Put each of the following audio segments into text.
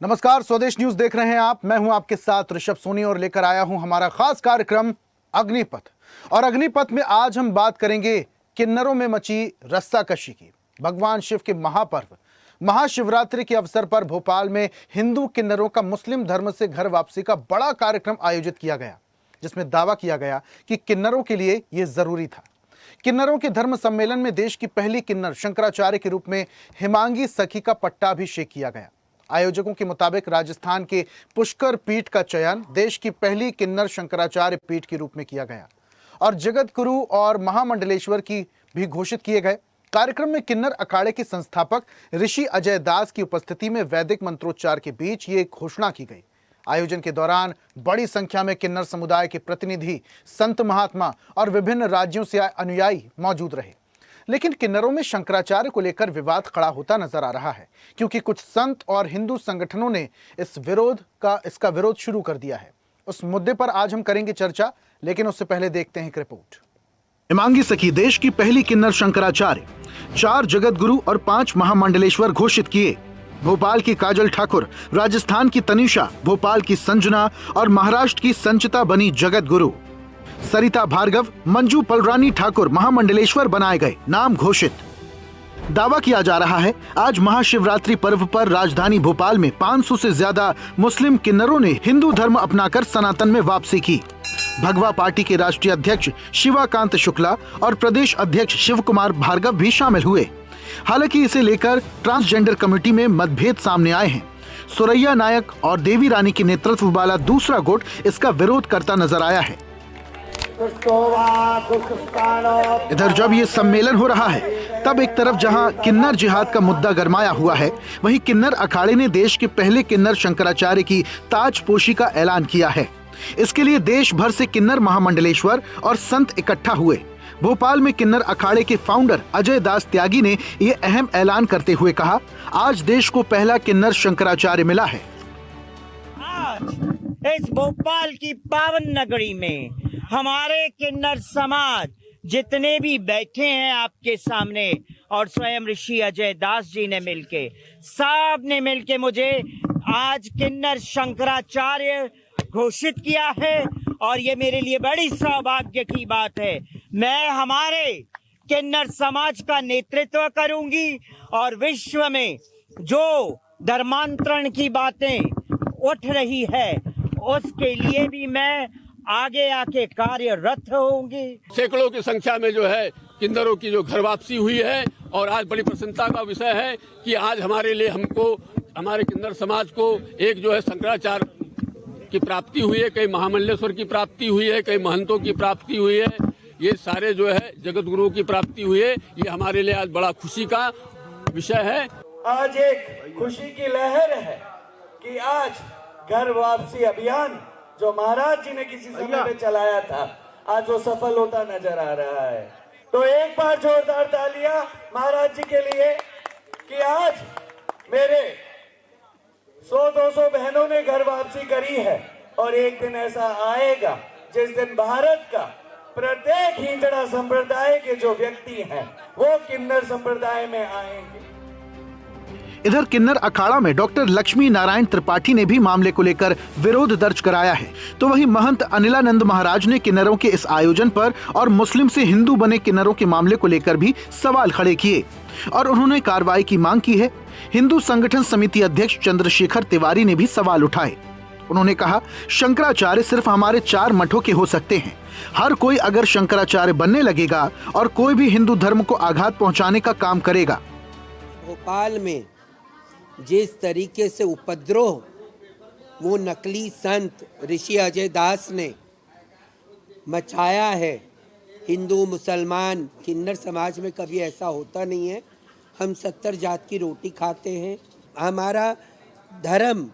नमस्कार, स्वदेश न्यूज देख रहे हैं आप। मैं हूं आपके साथ ऋषभ सोनी और लेकर आया हूं हमारा खास कार्यक्रम अग्निपथ। और अग्निपथ में आज हम बात करेंगे किन्नरों में मची रस्साकशी की। भगवान शिव के महापर्व महाशिवरात्रि के अवसर पर भोपाल में हिंदू किन्नरों का मुस्लिम धर्म से घर वापसी का बड़ा कार्यक्रम आयोजित किया गया, जिसमें दावा किया गया कि किन्नरों के लिए यह जरूरी था। किन्नरों के धर्म सम्मेलन में देश की पहली किन्नर शंकराचार्य के रूप में हिमांगी सखी का पट्टाभिषेक किया गया। आयोजकों के मुताबिक राजस्थान के पुष्कर पीठ का चयन देश की पहली किन्नर शंकराचार्य पीठ के रूप में किया गया और जगत गुरु और महामंडलेश्वर की भी घोषित किए गए। कार्यक्रम में किन्नर अखाड़े के संस्थापक ऋषि अजय दास की उपस्थिति में वैदिक मंत्रोच्चार के बीच ये घोषणा की गई। आयोजन के दौरान बड़ी संख्या में किन्नर समुदाय के प्रतिनिधि, संत महात्मा और विभिन्न राज्यों से आए अनुयायी मौजूद रहे। लेकिन किन्नरों में शंकराचार्य को लेकर विवाद खड़ा होता नजर आ रहा है, क्योंकि कुछ संत और हिंदू संगठनों ने इसका विरोध शुरू कर दिया है। उस मुद्दे पर आज हम करेंगे चर्चा, लेकिन उससे पहले देखते हैं एक रिपोर्ट। हिमांगी सखी देश की पहली किन्नर शंकराचार्य, 4 जगत गुरु और 5 महामंडलेश्वर घोषित किए। भोपाल की काजल ठाकुर, राजस्थान की तनिषा, भोपाल की संजना और महाराष्ट्र की संचिता बनी जगत गुरु। सरिता भार्गव, मंजू पलरानी ठाकुर महामंडलेश्वर बनाए गए, नाम घोषित। दावा किया जा रहा है आज महाशिवरात्रि पर्व पर राजधानी भोपाल में 500 से ज्यादा मुस्लिम किन्नरों ने हिंदू धर्म अपनाकर सनातन में वापसी की। भगवा पार्टी के राष्ट्रीय अध्यक्ष शिवाकांत शुक्ला और प्रदेश अध्यक्ष शिव कुमार भार्गव भी शामिल हुए। हालांकि इसे लेकर ट्रांसजेंडर कमेटी में मतभेद सामने आए हैं। सुरैया नायक और देवी रानी के नेतृत्व वाला दूसरा गुट इसका विरोध करता नजर आया है। इधर जब ये सम्मेलन हो रहा है, तब एक तरफ जहां किन्नर जिहाद का मुद्दा गरमाया हुआ है, वहीं किन्नर अखाड़े ने देश के पहले किन्नर शंकराचार्य की ताजपोशी का ऐलान किया है। इसके लिए देश भर से किन्नर महामंडलेश्वर और संत इकट्ठा हुए। भोपाल में किन्नर अखाड़े के फाउंडर अजय दास त्यागी ने ये अहम ऐलान करते हुए कहा, आज देश को पहला किन्नर शंकराचार्य मिला है। आज इस भोपाल की पावन नगरी में हमारे किन्नर समाज जितने भी बैठे हैं आपके सामने, और स्वयं ऋषि अजय दास जी ने सब ने मिलके मुझे आज किन्नर शंकराचार्य घोषित किया है। और ये मेरे लिए बड़ी सौभाग्य की बात है। मैं हमारे किन्नर समाज का नेतृत्व करूंगी और विश्व में जो धर्मांतरण की बातें उठ रही है, उसके लिए भी मैं आगे आके कार्यरत होंगी। सैकड़ों की संख्या में जो है किन्नरों की जो घर वापसी हुई है, और आज बड़ी प्रसन्नता का विषय है कि आज हमारे लिए, हमको, हमारे किन्नर समाज को एक जो है शंकराचार्य की प्राप्ति हुई है, कई महामंडलेश्वर की प्राप्ति हुई है, कई महंतों की प्राप्ति हुई है, ये सारे जो है जगत गुरुओं की प्राप्ति हुई है। ये हमारे लिए आज बड़ा खुशी का विषय है। आज एक खुशी की लहर है कि आज घर वापसी अभियान जो महाराज जी ने किसी समय में चलाया था, आज वो सफल होता नजर आ रहा है। तो एक बार जोरदार तालियां महाराज जी के लिए कि आज मेरे 100-200 बहनों ने घर वापसी करी है। और एक दिन ऐसा आएगा जिस दिन भारत का प्रत्येक हिंदड़ा संप्रदाय के जो व्यक्ति हैं वो किन्नर संप्रदाय में आएंगे। इधर किन्नर अखाड़ा में डॉक्टर लक्ष्मी नारायण त्रिपाठी ने भी मामले को लेकर विरोध दर्ज कराया है। तो वहीं महंत अनिलानंद महाराज ने किन्नरों के इस आयोजन पर और मुस्लिम से हिंदू बने किन्नरों के मामले को लेकर भी सवाल खड़े किए और उन्होंने कार्रवाई की मांग की है। हिंदू संगठन समिति अध्यक्ष चंद्रशेखर तिवारी ने भी सवाल उठाए। उन्होंने कहा, शंकराचार्य सिर्फ हमारे 4 मठों के हो सकते हैं। हर कोई अगर शंकराचार्य बनने लगेगा और कोई भी हिंदू धर्म को आघात पहुंचाने का काम करेगा। भोपाल में जिस तरीके से उपद्रव वो नकली संत ऋषि अजय दास ने मचाया है, हिंदू मुसलमान किन्नर समाज में कभी ऐसा होता नहीं है। हम 70 जात की रोटी खाते हैं। हमारा धर्म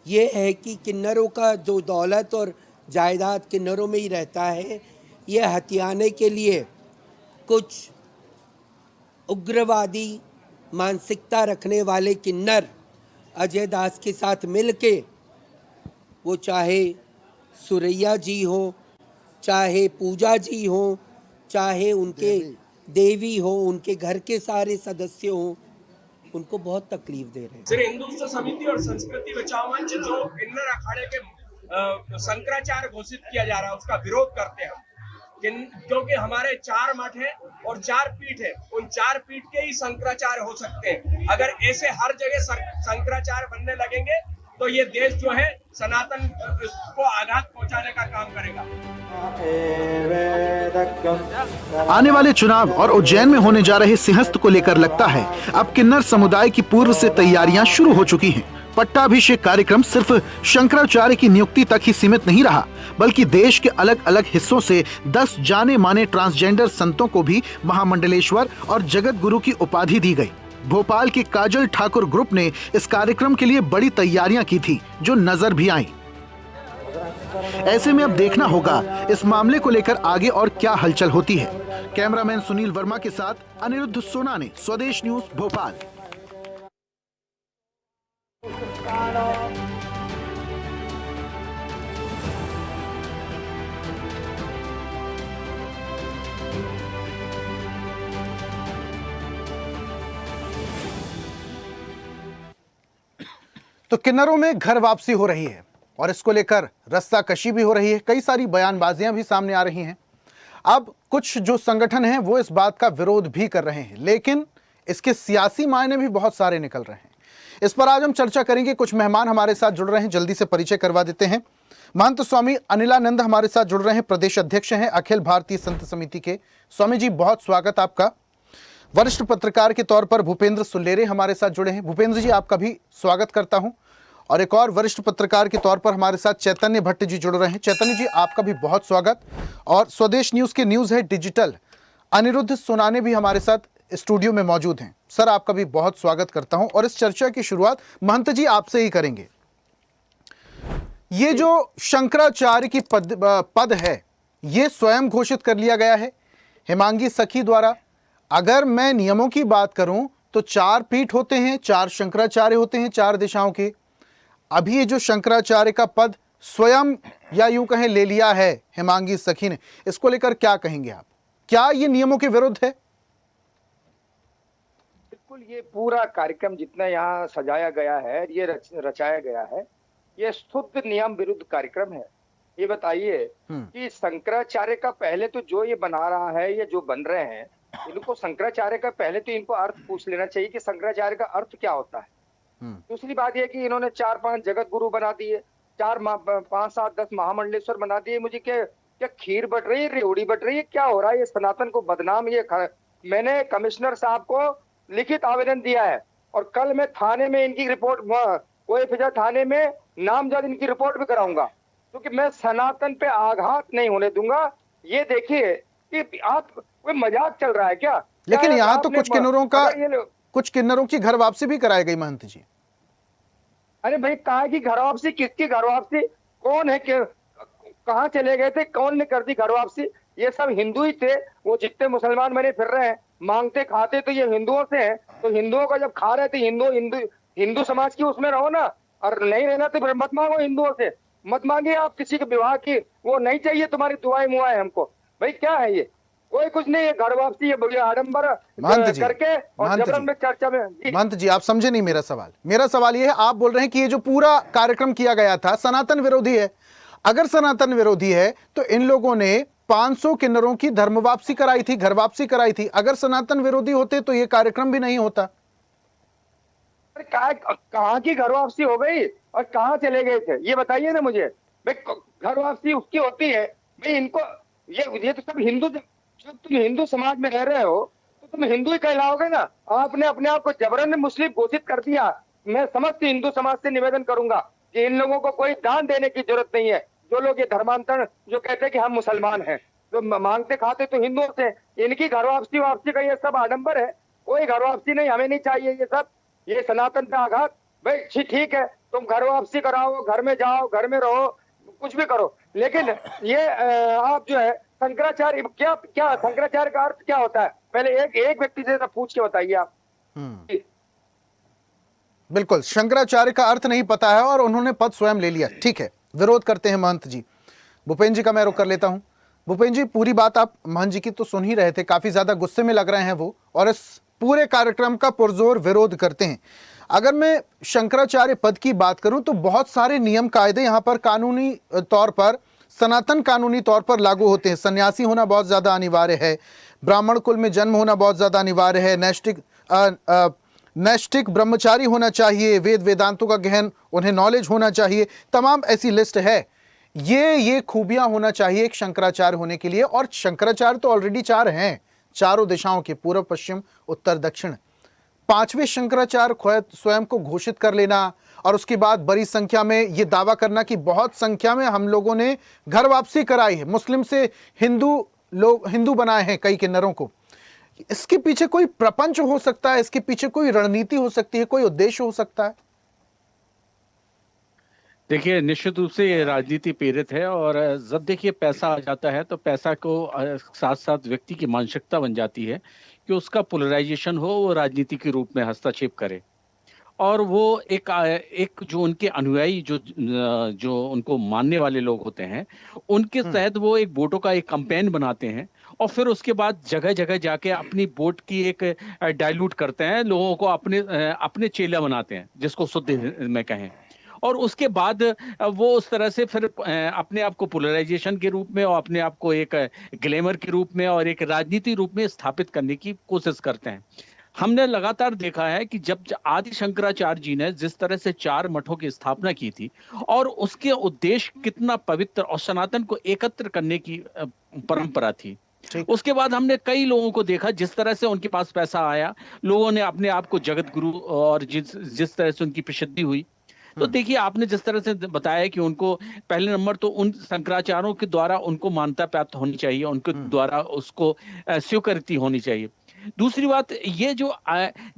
ये है कि किन्नरों का जो दौलत और जायदाद किन्नरों में ही रहता है, ये हथियाने के लिए कुछ उग्रवादी मानसिकता रखने वाले किन्नर अजय दास के साथ मिलके, वो चाहे सुरैया जी हो, चाहे पूजा जी हो, चाहे उनके देवी हो, उनके घर के सारे सदस्य हों, उनको बहुत तकलीफ दे रहे हैं। श्री हिंदुत्व समिति और संस्कृति बचाओ मंच जो किन्नर अखाड़े के शंकराचार्य घोषित किया जा रहा है उसका विरोध करते हैं, क्योंकि हमारे 4 मठ हैं और 4 पीठ है, उन 4 पीठ के ही शंकराचार्य हो सकते हैं। अगर ऐसे हर जगह शंकराचार्य बनने लगेंगे तो ये देश जो है सनातन को आघात पहुंचाने का काम करेगा। आने वाले चुनाव और उज्जैन में होने जा रहे सिंहस्थ को लेकर लगता है अब किन्नर समुदाय की पूर्व से तैयारियां शुरू हो चुकी हैं। पट्टाभिषेक कार्यक्रम सिर्फ शंकराचार्य की नियुक्ति तक ही सीमित नहीं रहा, बल्कि देश के अलग अलग हिस्सों से 10 जाने माने ट्रांसजेंडर संतों को भी महामंडलेश्वर और जगत गुरु की उपाधि दी गई। भोपाल के काजल ठाकुर ग्रुप ने इस कार्यक्रम के लिए बड़ी तैयारियां की थी, जो नजर भी आईं। ऐसे में अब देखना होगा इस मामले को लेकर आगे और क्या हलचल होती है। कैमरामैन सुनील वर्मा के साथ अनिरुद्ध सोनाने, स्वदेश न्यूज, भोपाल। तो किन्नरों में घर वापसी हो रही है और इसको लेकर रस्साकशी भी हो रही है। कई सारी बयानबाजियां भी सामने आ रही हैं। अब कुछ जो संगठन हैं वो इस बात का विरोध भी कर रहे हैं, लेकिन इसके सियासी मायने भी बहुत सारे निकल रहे हैं। इस पर आज हम चर्चा करेंगे। कुछ मेहमान हमारे साथ जुड़ रहे हैं, जल्दी से परिचय करवा देते हैं। महंत स्वामी अनिलानंद हमारे साथ जुड़ रहे हैं, प्रदेश अध्यक्ष हैं अखिल भारतीय संत समिति के। स्वामी जी, बहुत स्वागत आपका। वरिष्ठ पत्रकार के तौर पर भूपेंद्र सुल्लेरे हमारे साथ जुड़े हैं। भूपेंद्र जी, आपका भी स्वागत करता हूं। और एक और वरिष्ठ पत्रकार के तौर पर हमारे साथ चैतन्य भट्ट जी जुड़ रहे हैं। चैतन्य जी, आपका भी बहुत स्वागत। और स्वदेश न्यूज के न्यूज हेड डिजिटल अनिरुद्ध सोनाने भी हमारे साथ स्टूडियो में मौजूद हैं। सर, आपका भी बहुत स्वागत करता हूं। और इस चर्चा की शुरुआत महंत जी आपसे ही करेंगे। ये जो शंकराचार्य की पद है, ये स्वयं घोषित कर लिया गया है हेमांगी सखी द्वारा। अगर मैं नियमों की बात करूं तो 4 पीठ होते हैं, 4 शंकराचार्य होते हैं 4 दिशाओं के। अभी ये जो शंकराचार्य का पद स्वयं या यूं कहें ले लिया है हेमांगी सखी ने, इसको लेकर क्या कहेंगे आप? क्या ये नियमों के विरुद्ध है? बिल्कुल, ये पूरा कार्यक्रम जितना यहाँ सजाया गया है, ये रचाया गया है, ये शुद्ध नियम विरुद्ध कार्यक्रम है। ये बताइए कि शंकराचार्य का पहले तो जो ये बना रहा है, ये जो बन रहे हैं, इनको शंकराचार्य का पहले तो इनको अर्थ पूछ लेना चाहिए कि शंकराचार्य का अर्थ क्या होता है। दूसरी बात यह कि इन्होंने 4-5 जगत गुरु बना दिए, 5-7-10 महामंडलेश्वर बना दिए। मुझे क्या खीर बट रही है, रेवड़ी बट रही है, क्या हो रहा है? ये सनातन को बदनाम मैंने कमिश्नर साहब को लिखित आवेदन दिया है और कल मैं थाने में इनकी रिपोर्ट, कोई फिजा थाने में नामजद इनकी रिपोर्ट भी कराऊंगा, क्योंकि मैं सनातन पे आघात नहीं होने दूंगा। ये देखिए कि आप कोई मजाक चल रहा है क्या? लेकिन यहाँ तो कुछ किन्नरों की घर वापसी भी कराई गई महंत जी। अरे भाई, कहाँ की घर वापसी? किसकी घर वापसी? कौन है? कहाँ चले गए थे? कौन ने कर दी घर वापसी? ये सब हिंदू ही थे। वो जितने मुसलमान बने फिर रहे हैं, मांगते खाते तो ये हिंदुओं से हैं। तो हिंदुओं का जब खा रहे थे, हिंदू समाज की उसमें रहो ना, और नहीं रहना तो फिर मत मांगो हिंदुओं से, मत मांगिए आप किसी के विवाह की, वो नहीं चाहिए तुम्हारी दुआएं मुआएं हमको। भाई क्या है ये? कोई कुछ नहीं है, घर वापसी ये बढ़िया आडंबर करके और जबरन में चर्चा में। महंत जी, आप समझे नहीं मेरा सवाल। मेरा सवाल ये है, आप बोल रहे हैं कि ये जो पूरा कार्यक्रम किया गया था सनातन विरोधी है। अगर सनातन विरोधी है तो इन लोगों ने 500 किन्नरों की धर्म वापसी कराई थी, घर वापसी कराई थी। अगर सनातन विरोधी होते तो ये कार्यक्रम भी नहीं होता। कहाँ की घर वापसी हो गई और कहाँ चले गए थे, ये बताइए ना मुझे। भाई घर वापसी उसकी होती है भाई, इनको ये तो सब हिंदू, जब तुम हिंदू समाज में रह रहे हो तो तुम हिंदू ही कहलाओगे ना। आपने अपने आप को जबरन मुस्लिम घोषित कर दिया। मैं समस्त हिंदू समाज से निवेदन करूंगा कि इन लोगों को कोई दान देने की जरूरत नहीं है। जो लोग ये धर्मांतरण जो कहते हैं कि हम मुसलमान हैं, तो मांगते खाते तो हिंदुओं से, इनकी घर वापसी का ये सब आडंबर है। कोई घर वापसी नहीं, हमें नहीं चाहिए ये सब। ये सनातन पे आघात। भाई ठीक है, तुम घर वापसी कराओ, घर में जाओ, घर में रहो, कुछ भी करो, लेकिन ये आप जो है शंकराचार्य क्या शंकराचार्य का अर्थ क्या होता है? पहले एक व्यक्ति से पूछ के बताइए आप। बिल्कुल, शंकराचार्य का अर्थ नहीं पता है और उन्होंने पद स्वयं ले लिया। ठीक है, विरोध करते हैं महंत जी। भूपेंद्र जी का मैं रुख कर लेता हूं। भूपेंद्र जी, पूरी बात आप महंत जी की तो सुन ही रहे थे, काफी ज्यादा गुस्से में लग रहे हैं वो, और इस पूरे कार्यक्रम का पुरजोर विरोध करते हैं। अगर मैं शंकराचार्य पद की बात करूं तो बहुत सारे नियम कायदे यहाँ पर कानूनी तौर पर, सनातन कानूनी तौर पर लागू होते हैं। सन्यासी होना बहुत ज्यादा अनिवार्य है, ब्राह्मण कुल में जन्म होना बहुत ज्यादा अनिवार्य है, नैष्ठिक ब्रह्मचारी होना चाहिए, वेद वेदांतों का गहन उन्हें नॉलेज होना चाहिए, तमाम ऐसी लिस्ट है। ये खूबियां होना चाहिए एक शंकराचार्य होने के लिए। और शंकराचार्य तो ऑलरेडी 4 हैं, चारों दिशाओं के, पूर्व पश्चिम उत्तर दक्षिण। 5वें शंकराचार्य स्वयं को घोषित कर लेना और उसके बाद बड़ी संख्या में यह दावा करना कि बहुत संख्या में हम लोगों ने घर वापसी कराई है, मुस्लिम से हिंदू बनाए हैं कई किन्नरों को। इसके पीछे कोई प्रपंच हो सकता है, इसके पीछे कोई रणनीति हो सकती है, कोई उद्देश्य हो सकता है? देखिए, निश्चित रूप से ये राजनीति प्रेरित है। और जब देखिए पैसा आ जाता है तो पैसा को साथ साथ व्यक्ति की मानसिकता बन जाती है कि उसका पोलराइजेशन हो, वो राजनीति के रूप में हस्तक्षेप करे। और वो एक जो उनके अनुयायी जो उनको मानने वाले लोग होते हैं, उनके तहत वो एक वोटों का एक कैंपेन बनाते हैं और फिर उसके बाद जगह जगह जाके अपनी वोट की एक डाइल्यूट करते हैं, लोगों को अपने चेला बनाते हैं, जिसको शुद्ध में कहें। और उसके बाद वो उस तरह से फिर अपने आप को पोलराइजेशन के रूप में और अपने आप को एक ग्लैमर के रूप में और एक राजनीति रूप में स्थापित करने की कोशिश करते हैं। हमने लगातार देखा है कि जब आदि शंकराचार्य जी ने जिस तरह से 4 मठों की स्थापना की थी और उसके उद्देश्य कितना पवित्र और सनातन को एकत्र करने की परंपरा थी, उसके बाद हमने कई लोगों को देखा जिस तरह से उनके पास पैसा आया, लोगों ने अपने आप को जगत गुरु और जिस तरह से उनकी प्रसिद्धि हुई। तो देखिए, आपने जिस तरह से बताया कि उनको पहले नंबर तो उन शंकराचार्यों के द्वारा उनको मान्यता प्राप्त होनी चाहिए, उनके द्वारा उसको स्वीकृति होनी चाहिए। दूसरी बात ये जो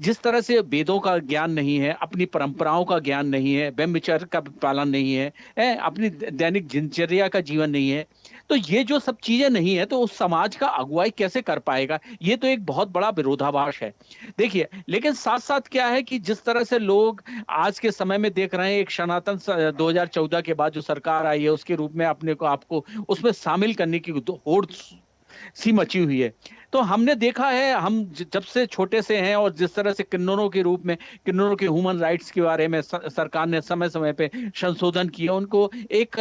जिस तरह से वेदों का ज्ञान नहीं है, अपनी परंपराओं का ज्ञान नहीं है, ब्रह्मचर्य का पालन नहीं है, अपनी दैनिक दिनचर्या का जीवन नहीं है, तो ये जो सब चीजें नहीं है तो उस समाज का अगुवाई कैसे कर पाएगा? ये तो एक बहुत बड़ा विरोधाभास है। देखिए, लेकिन साथ साथ क्या है कि जिस तरह से लोग आज के समय में देख रहे हैं, एक सनातन 2014 के बाद जो सरकार आई है उसके रूप में अपने को आपको उसमें शामिल करने की होड़ सी मची हुई है। तो हमने देखा है, हम जब से छोटे से हैं और जिस तरह से किन्नरों के रूप में, किन्नरों के ह्यूमन राइट्स के बारे में सरकार ने समय समय पे संशोधन किया, उनको एक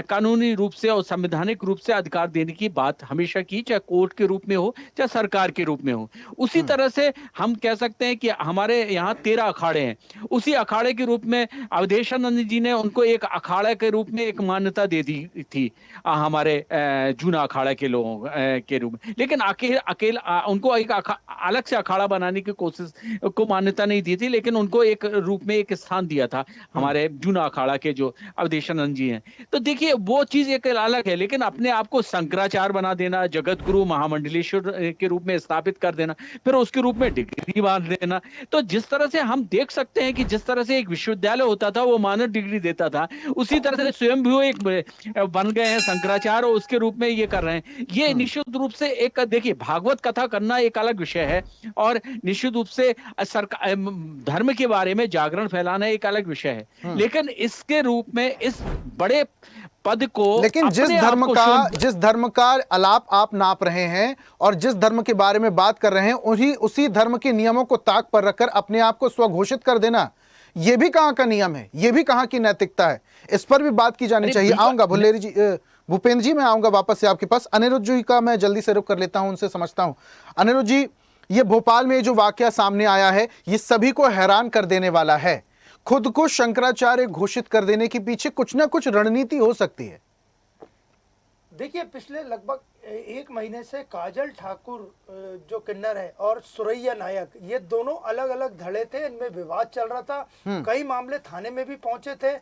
कानूनी रूप से और संवैधानिक रूप से अधिकार देने की बात हमेशा की, चाहे कोर्ट के रूप में हो चाहे सरकार के रूप में हो। उसी तरह से हम कह सकते हैं कि हमारे यहाँ 13 अखाड़े हैं, उसी अखाड़े के रूप में अवधेशानंद जी ने उनको एक अखाड़ा के रूप में एक मान्यता दे दी थी हमारे जूना अखाड़ा के लोगों के रूप में। लेकिन अकेला उनको एक अलग से अखाड़ा बनाने की कोशिश को मान्यता नहीं दी थी, लेकिन उनको एक रूप में एक स्थान दिया था हमारे जूना अखाड़ा के जो अवधेशानंद जी हैं। तो देखिए, वो चीज एक अलग है, लेकिन अपने आप को शंकराचार्य बना देना, जगत गुरु महामंडलेश्वर के रूप में स्थापित कर देना, फिर उसके रूप में डिग्री बांध देना। तो जिस तरह से हम देख सकते हैं कि जिस तरह से एक विश्वविद्यालय होता था वो मानद डिग्री देता था, उसी तरह से स्वयं भी वो एक बन गए हैं शंकराचार्य और उसके रूप में ये कर रहे हैं। ये निश्चित रूप से एक, देखिए, भागवत कथा करना एक अलग विषय है और निश्चित रूप से धर्म के बारे में जागरण फैलाना एक अलग विषय है, लेकिन इसके रूप में इस बड़े पद को, लेकिन जिस धर्म का आलाप आप नाप रहे हैं और जिस धर्म के बारे में बात कर रहे हैं, उसी धर्म के नियमों को ताक पर रखकर अपने आप को स्वघोषित कर देना, ये भी कहां का नियम है, ये भी कहां की नैतिकता है? इस पर भी बात की जानी चाहिए। आऊंगा भुल्लेरी जी, भूपेंद्र जी, मैं आऊंगा वापस से आपके पास। अनिरुद्ध जी का मैं जल्दी से रुख कर लेता हूं, उनसे समझता हूं। अनिरुद्ध जी, ये भोपाल में जो वाकया सामने आया है, ये सभी को हैरान कर देने वाला है। खुद को शंकराचार्य घोषित कर देने के पीछे कुछ ना कुछ रणनीति हो सकती है। देखिए, पिछले लगभग 1 महीने से काजल ठाकुर जो किन्नर है और सुरैया नायक, ये दोनों अलग अलग धड़े थे, इनमें विवाद चल रहा था। कई मामले थाने में भी पहुंचे थे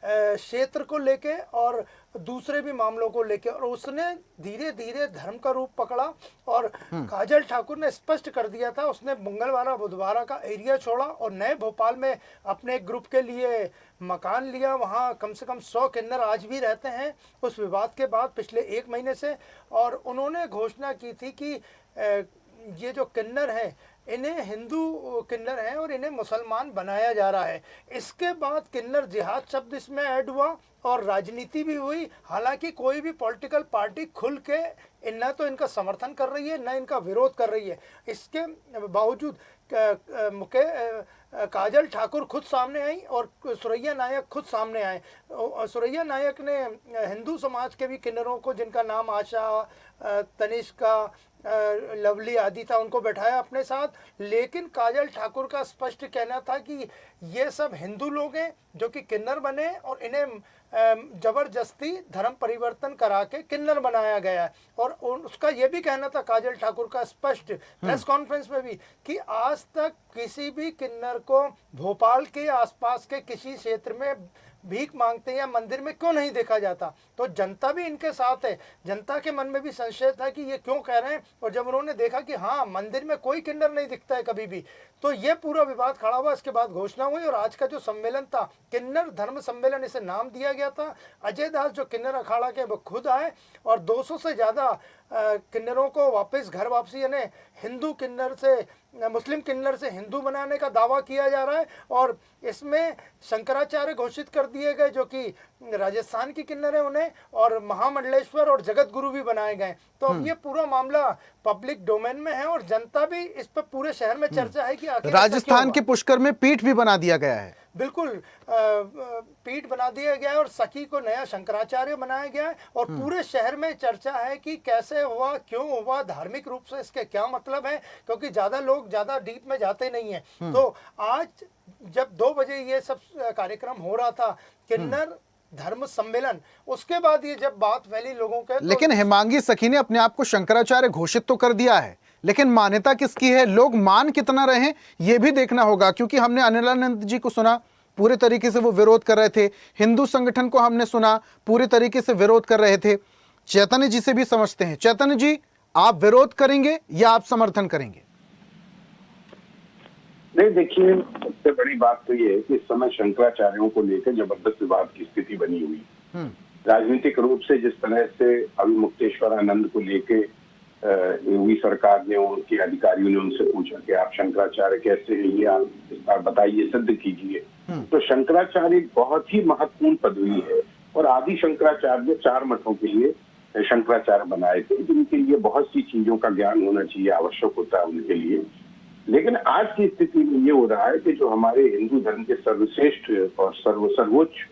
क्षेत्र को लेके और दूसरे भी मामलों को लेके, और उसने धीरे धीरे धर्म का रूप पकड़ा और काजल ठाकुर ने स्पष्ट कर दिया था, उसने मंगलवार बुधवार का एरिया छोड़ा और नए भोपाल में अपने एक ग्रुप के लिए मकान लिया। वहाँ कम से कम 100 किन्नर आज भी रहते हैं उस विवाद के बाद पिछले 1 महीने से। और उन्होंने घोषणा की थी कि ये जो किन्नर हैं, इन्हें हिंदू किन्नर हैं और इन्हें मुसलमान बनाया जा रहा है। इसके बाद किन्नर जिहाद शब्द इसमें ऐड हुआ और राजनीति भी हुई। हालांकि कोई भी पॉलिटिकल पार्टी खुल के न तो इनका समर्थन कर रही है न इनका विरोध कर रही है। इसके बावजूद काजल ठाकुर खुद सामने आई और सुरैया नायक खुद सामने आए। सुरैया नायक ने हिंदू समाज के भी किन्नरों को, जिनका नाम आशा, तनिष्का, लवली आदि था, उनको बैठाया अपने साथ। लेकिन काजल ठाकुर का स्पष्ट कहना था कि ये सब हिंदू लोग हैं जो कि किन्नर बने और इन्हें जबरदस्ती धर्म परिवर्तन करा के किन्नर बनाया गया है। और उसका ये भी कहना था काजल ठाकुर का स्पष्ट प्रेस कॉन्फ्रेंस में भी कि आज तक किसी भी किन्नर को भोपाल के आसपास के किसी क्षेत्र में भीख मांगते या मंदिर में क्यों नहीं देखा जाता। तो जनता भी इनके साथ है। जनता के मन में भी संशय था कि ये क्यों कह रहे हैं, और जब उन्होंने देखा कि हाँ मंदिर में कोई किन्नर नहीं दिखता है कभी भी, तो ये पूरा विवाद खड़ा हुआ। इसके बाद घोषणा हुई और आज का जो सम्मेलन था, किन्नर धर्म सम्मेलन इसे नाम दिया गया था। अजय दास जो किन्नर अखाड़ा के वो खुद आए और 200 से ज़्यादा किन्नरों को वापस घर वापसी, यानी हिंदू किन्नर से मुस्लिम किन्नर से हिंदू बनाने का दावा किया जा रहा है। और इसमें शंकराचार्य घोषित कर दिए गए जो कि राजस्थान की किन्नर है उन्हें, और महामंडलेश्वर और जगत गुरु भी बनाए गए। तो अब ये पूरा मामला पब्लिक डोमेन में है और जनता भी इस पर पूरे शहर में चर्चा है कि आखिर राजस्थान के पुष्कर में पीठ भी बना दिया गया है। बिल्कुल पीठ बना दिया गया है और सखी को नया शंकराचार्य बनाया गया है। और पूरे शहर में चर्चा है कि कैसे हुआ, क्यों हुआ, धार्मिक रूप से इसके क्या मतलब है, क्योंकि ज्यादा लोग ज्यादा डीप में जाते नहीं है। तो आज जब 2 बजे ये सब कार्यक्रम हो रहा था, किन्नर धर्म सम्मेलन, उसके बाद ये जब बात फैली लोगों के, लेकिन हेमांगी सखी ने अपने आप को शंकराचार्य घोषित तो कर दिया है, लेकिन मान्यता किसकी है, लोग मान कितना रहे हैं, ये भी देखना होगा। क्योंकि हमने अनिलानंद जी को सुना, पूरे तरीके से वो विरोध कर रहे थे। हिंदू संगठन को हमने सुना, पूरे तरीके से विरोध कर रहे थे। चैतन्य जी से भी समझते हैं। चैतन्य जी, आप विरोध करेंगे या आप समर्थन करेंगे? नहीं, देखिए, सबसे बड़ी बात तो ये है कि इस समय शंकराचार्यों को लेकर जबरदस्त विवाद की स्थिति बनी हुई। राजनीतिक रूप से जिस तरह से अभी मुक्तेश्वर आनंद को लेके योगी सरकार ने, उनके अधिकारियों ने उनसे पूछा कि आप शंकराचार्य कैसे हैं, ये आप बताइए, सिद्ध कीजिए। तो शंकराचार्य एक बहुत ही महत्वपूर्ण पदवी है और आदि शंकराचार्य ने 4 मठों के लिए शंकराचार्य बनाए थे, जिनके लिए बहुत सी चीजों का ज्ञान होना चाहिए, आवश्यक होता है उनके लिए। लेकिन आज की स्थिति में ये हो रहा है कि जो हमारे हिंदू धर्म के सर्वश्रेष्ठ और सर्वोच्च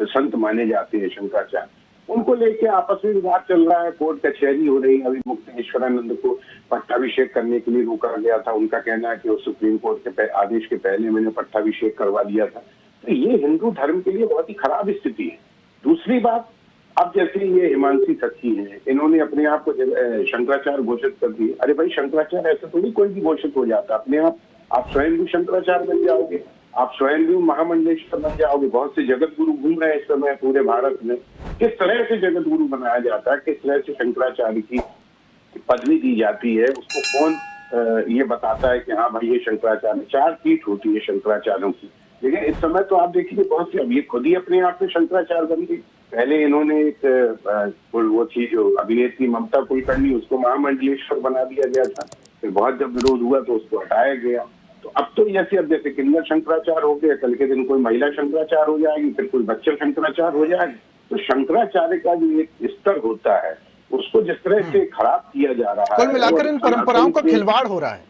संत माने जाते हैं शंकराचार्य, उनको लेके आपस में विवाद चल रहा है, कोर्ट कचहरी हो रही है। अभी मुक्तेश्वरानंद को पट्टाभिषेक करने के लिए रोका गया था। उनका कहना है कि वो सुप्रीम कोर्ट के आदेश के पहले मैंने पट्टाभिषेक करवा लिया था। तो ये हिंदू धर्म के लिए बहुत ही खराब स्थिति है। दूसरी बात, अब जैसे ये हिमांशी सखी है, इन्होंने अपने आप को शंकराचार्य घोषित कर दिए। अरे भाई, शंकराचार्य ऐसा तो नहीं कोई भी घोषित हो जाता अपने आप स्वयं भी शंकराचार्य बन जाओगे, आप स्वयं भी महामंडलेश्वर बन जाओगे। बहुत से जगत गुरु घूम रहे हैं इस समय पूरे भारत में। किस तरह से जगत गुरु बनाया जाता है, किस तरह से शंकराचार्य की पदवी दी जाती है, उसको कौन ये बताता है कि हाँ भाई ये शंकराचार्य। 4 पीठ होती है शंकराचार्यों की। लेकिन इस समय तो आप देखिए बहुत सी, अब ये खुद ही अपने आप में शंकराचार्य बन गई। पहले इन्होंने एक वो थी जो अभिनेत्री ममता कुलकर्णी, उसको महामंडलेश्वर बना दिया गया था। फिर बहुत जब विरोध हुआ तो उसको हटाया गया। तो अब तो जैसे किन्नर शंकराचार्य हो गया, कल के दिन कोई महिला शंकराचार्य हो जाएगी, फिर कोई बच्चा शंकराचार्य हो जाएगी। तो शंकराचार्य का जो एक स्तर होता है, उसको जिस तरह से खराब किया जा रहा है, कुल मिलाकर इन परंपराओं का खिलवाड़ हो रहा है।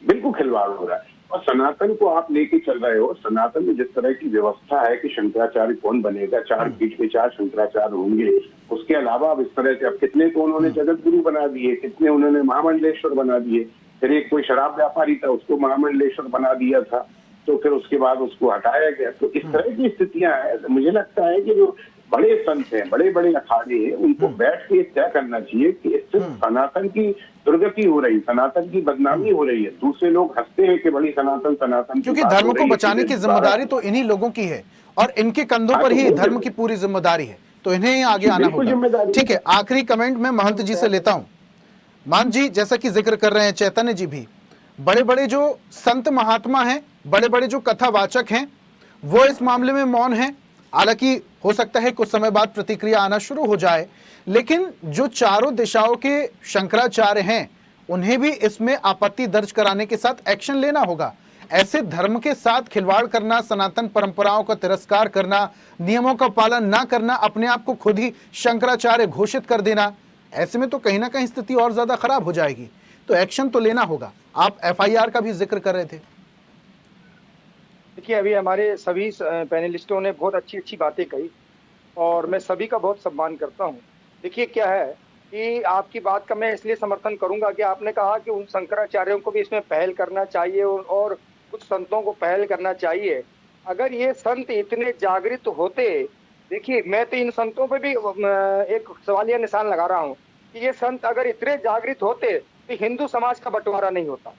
बिल्कुल खिलवाड़ हो रहा है। और सनातन को आप लेके चल रहे हो। सनातन में जिस तरह की व्यवस्था है कि शंकराचार्य कौन बनेगा, 4 पीठ के 4 शंकराचार्य होंगे। उसके अलावा अब इस तरह से अब कितने को उन्होंने जगत गुरु बना दिए, कितने उन्होंने महामंडलेश्वर बना दिए। फिर एक कोई शराब व्यापारी था, उसको महामंडलेश्वर बना दिया था, तो फिर उसके बाद उसको हटाया गया। तो इस तरह की स्थितियां हैं। मुझे लगता है कि जो बड़े संत हैं, बड़े बड़े अखाड़े हैं, उनको बैठ के तय करना चाहिए कि इससे सनातन की दुर्गति हो रही, सनातन की बदनामी हो रही है। दूसरे लोग हंसते हैं कि बड़ी सनातन, क्योंकि धर्म को बचाने की जिम्मेदारी तो इन्हीं लोगों की है और इनके कंधों पर ही धर्म की पूरी जिम्मेदारी है, तो इन्हें ही आगे आना होगा। ठीक है, आखिरी कमेंट में महंत जी से लेता हूं। महंत जी, जैसा कि जिक्र कर रहे हैं चैतन्य जी भी, बड़े बड़े जो संत महात्मा हैं, बड़े बड़े जो कथावाचक हैं, वो इस मामले में मौन हैं। हालांकि हो सकता है कुछ समय बाद प्रतिक्रिया आना शुरू हो जाए, लेकिन जो चारों दिशाओं के शंकराचार्य हैं, उन्हें भी इसमें आपत्ति दर्ज कराने के साथ एक्शन लेना होगा। ऐसे धर्म के साथ खिलवाड़ करना, सनातन परंपराओं का तिरस्कार करना, नियमों का पालन ना करना, अपने आप को खुद ही शंकराचार्य घोषित कर देना, ऐसे में तो कहीं ना कहीं स्थिति और ज्यादा खराब हो जाएगी। तो एक्शन तो लेना होगा। आप एफआईआर का भी जिक्र कर रहे थे। देखिए, अभी हमारे सभी पैनलिस्टों ने बहुत अच्छी अच्छी बातें कही और मैं सभी का बहुत सम्मान करता हूँ। देखिए, क्या है कि आपकी बात का मैं इसलिए समर्थन करूंगा कि आपने कहा कि उन शंकराचार्यों को भी इसमें पहल करना चाहिए और कुछ संतों को पहल करना चाहिए। अगर ये संत इतने जागृत होते, देखिए मैं तो इन संतों पे भी एक सवालिया निशान लगा रहा हूँ कि ये संत अगर इतने जागृत होते तो हिंदू समाज का बंटवारा नहीं होता,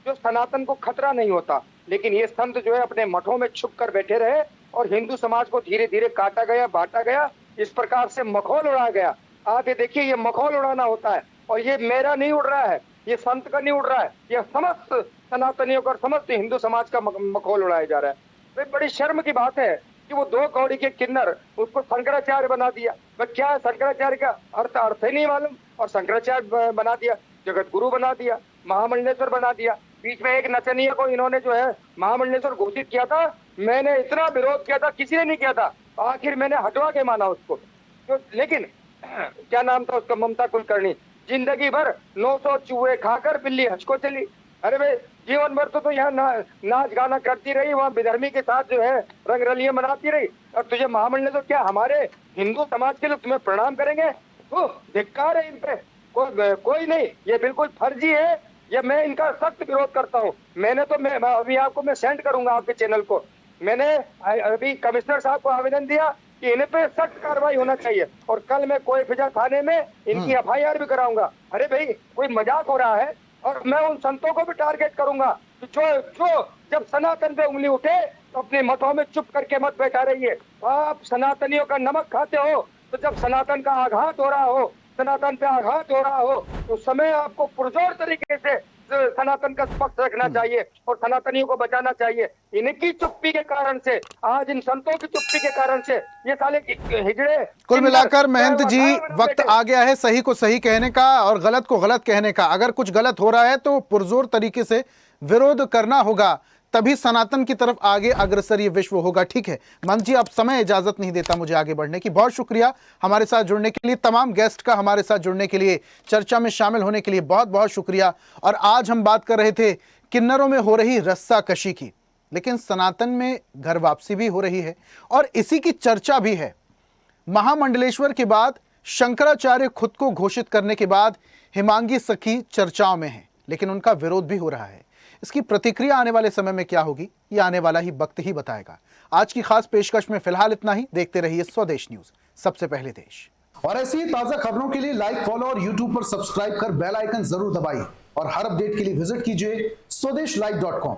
जो सनातन को खतरा नहीं होता। लेकिन ये संत जो है अपने मठों में छुप कर बैठे रहे और हिंदू समाज को धीरे धीरे काटा गया, बांटा गया, इस प्रकार से मखौल उड़ाया गया। आप ये देखिए, ये मखौल उड़ाना होता है और ये मेरा नहीं उड़ रहा है, ये संत का नहीं उड़ रहा है, ये समस्त सनातनियों का और समस्त हिंदू समाज का मखौल उड़ाया जा रहा है। तो बड़ी शर्म की बात है कि वो 2 कौड़ी के किन्नर उसको शंकराचार्य बना दिया। वह क्या है, शंकराचार्य का अर्थ ही नहीं मालूम और शंकराचार्य बना दिया, जगत गुरु बना दिया, महामंडलेश्वर बना दिया। बीच में एक नचनिया को इन्होंने जो है महामंडलेश्वर घोषित किया था, मैंने इतना विरोध किया था, किसी ने नहीं किया था, आखिर मैंने हटवा के माना उसको। तो लेकिन क्या नाम था उसका, ममता कुलकर्णी, जिंदगी भर 900 चूहे खाकर बिल्ली हज को चली। अरे भाई, जीवन भर तो यहाँ नाच गाना करती रही, वहाँ विधर्मी के साथ जो है रंग रलियां मनाती रही, और तुझे महामंडल तो क्या हमारे हिंदू समाज के लोग तुम्हें प्रणाम करेंगे? तो धिक्कार है इन पे, कोई नहीं, ये बिल्कुल फर्जी है, ये मैं इनका सख्त विरोध करता हूँ। मैंने तो मैं अभी आपको मैं सेंड करूंगा आपके चैनल को, मैंने अभी कमिश्नर साहब को आवेदन दिया कि इन पे सख्त कार्रवाई होना चाहिए और कल मैं कोई फिजा थाने में इनकी एफआईआर भी कराऊंगा। अरे भाई, कोई मजाक हो रहा है? और मैं उन संतों को भी टारगेट करूंगा जो जब सनातन पे उंगली उठे तो अपने मतों में चुप करके मत बैठा रहिए। आप सनातनियों का नमक खाते हो, तो जब सनातन का आघात हो रहा हो, सनातन पे आघात हो रहा हो, तो समय आपको पुरजोर तरीके से सनातन का पक्ष रखना चाहिए और सनातनियों को बचाना चाहिए। इनकी चुप्पी के कारण से, आज इन संतों की चुप्पी के कारण से ये साले हिजड़े। कुल मिलाकर महंत जी, वक्त आ गया है सही को सही कहने का और गलत को गलत कहने का। अगर कुछ गलत हो रहा है तो पुरजोर तरीके से विरोध करना होगा, तभी सनातन की तरफ आगे अग्रसर ये विश्व होगा। ठीक है मंच जी, अब समय इजाजत नहीं देता मुझे आगे बढ़ने की। बहुत शुक्रिया हमारे साथ जुड़ने के लिए, तमाम गेस्ट का हमारे साथ जुड़ने के लिए, चर्चा में शामिल होने के लिए बहुत बहुत शुक्रिया। और आज हम बात कर रहे थे किन्नरों में हो रही रस्साकशी की, लेकिन सनातन में घर वापसी भी हो रही है और इसी की चर्चा भी है। महामंडलेश्वर के बाद शंकराचार्य खुद को घोषित करने के बाद हिमांगी सखी चर्चाओं में है, लेकिन उनका विरोध भी हो रहा है। इसकी प्रतिक्रिया आने वाले समय में क्या होगी, ये आने वाला ही वक्त ही बताएगा। आज की खास पेशकश में फिलहाल इतना ही। देखते रहिए स्वदेश न्यूज, सबसे पहले देश। और ऐसी ही ताजा खबरों के लिए लाइक, फॉलो और यूट्यूब पर सब्सक्राइब कर बेल आइकन जरूर दबाइए और हर अपडेट के लिए विजिट कीजिए स्वदेशलाइव.com।